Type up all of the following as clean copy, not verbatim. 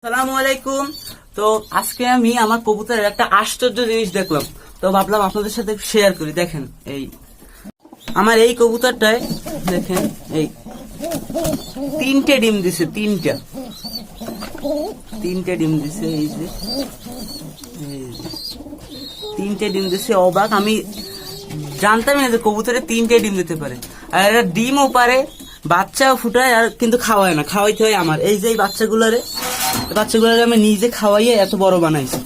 আসসালামু আলাইকুম। তো আজকে আমি আমার কবুতরের একটা আশ্চর্য জিনিস দেখলাম, তো ভাবলাম আপনাদের সাথে শেয়ার করি। দেখেন, এই আমার এই কবুতরটায় দেখেন, এই তিনটে ডিম দিছে, তিনটে ডিম দিছে। এই যে তিনটে ডিম দিছে। অবাক, আমি জানতামই না যে কবুতরে তিনটে ডিম দিতে পারে। আর এরা ডিমও পারে, বাচ্চাও ফুটায়, আর কিন্তু খাওয়ায় না, খাওয়াইতে হয় আমার। এই যে বাচ্চাগুলারে আমি নিজে খাওয়াইয়ে এত বড় বানাইছি।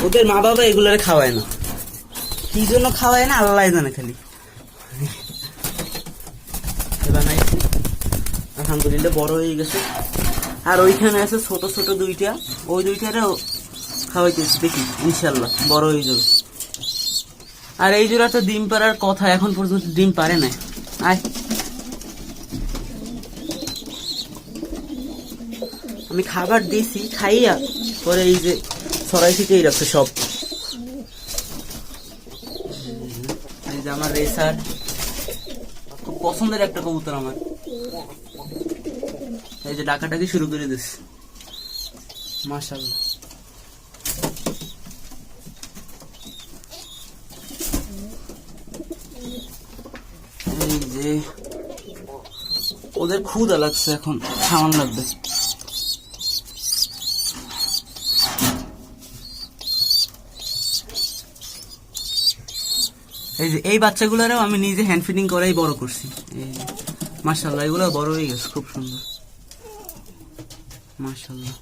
ওদের মা বাবা এগুলারে খাওয়ায় না, কি জন্য খাওয়ায় না আল্লাহ জানে। খালি বানাইছি, আলহামদুলিল্লাহ বড় হয়ে গেছে। আর ওইখানে আছে ছোট ছোট দুইটা, ওই দুইটারও খাওয়াইতেছি, দেখি ইনশাল্লাহ বড় হয়ে যাবে। আর এই জোড়াটা ডিম পাড়ার কথা, এখন পর্যন্ত ডিম পারে না। আয়, আমি খাবার দিয়েছি, খাইয়া পরে এই যে সরাই থেকেই রাখছে সব। এই যে আমার রেসার, খুব পছন্দের একটা কবুতর আমার। এই যে ডাকাটাকে শুরু করে দিচ্ছে, মাশাআল্লাহ। এই যে ওদের ক্ষুধা লাগছে, এখন খাওয়ান লাগবে। এই যে এই বাচ্চাগুলোরও আমি নিজে হ্যান্ড ফিডিং করাই বড় করছি। এই মাশাআল্লাহ, এগুলো বড় হয়ে গেছে, খুব সুন্দর, মাশাআল্লাহ।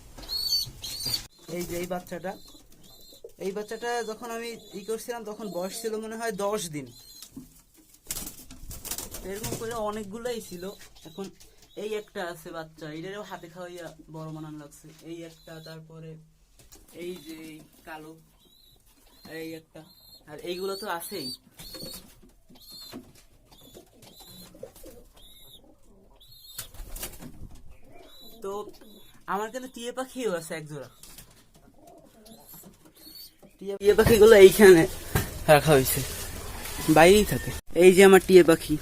এই যে এই বাচ্চাটা যখন আমি করছিলাম তখন বয়স ছিল মনে হয় 10 দিন, এরকম করে অনেকগুলোই ছিল। এখন এই একটা আছে বাচ্চা, এটারও হাতে খাওয়াইয়া বড় বানানো লাগছে। এই একটা, তারপরে এই যে কালো, এই একটা, আর এইগুলো তো আছেই। তো আমার কিন্তু টিয়া পাখিও আছে একজোড়া। টিয়া পাখিগুলো এইখানে রাখা হয়েছে, বাইরেই থাকে। এই যে আমার টিয়া পাখি,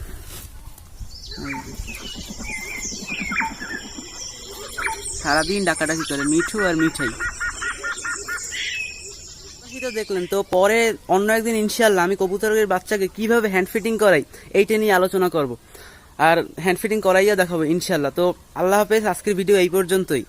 সারাদিন ডাকাডাকি করে, মিঠু আর মিঠাই। তো দেখলেন, তো পরে অন্য একদিন ইনশাল্লাহ আমি কবুতরের বাচ্চাকে কিভাবে হ্যান্ড ফিটিং করাই এইটা নিয়ে আলোচনা করব, আর হ্যান্ড ফিটিং করাইয়া দেখাবো ইনশাল্লাহ। তো আল্লাহ হাফেজ, আজকের ভিডিও এই পর্যন্তই।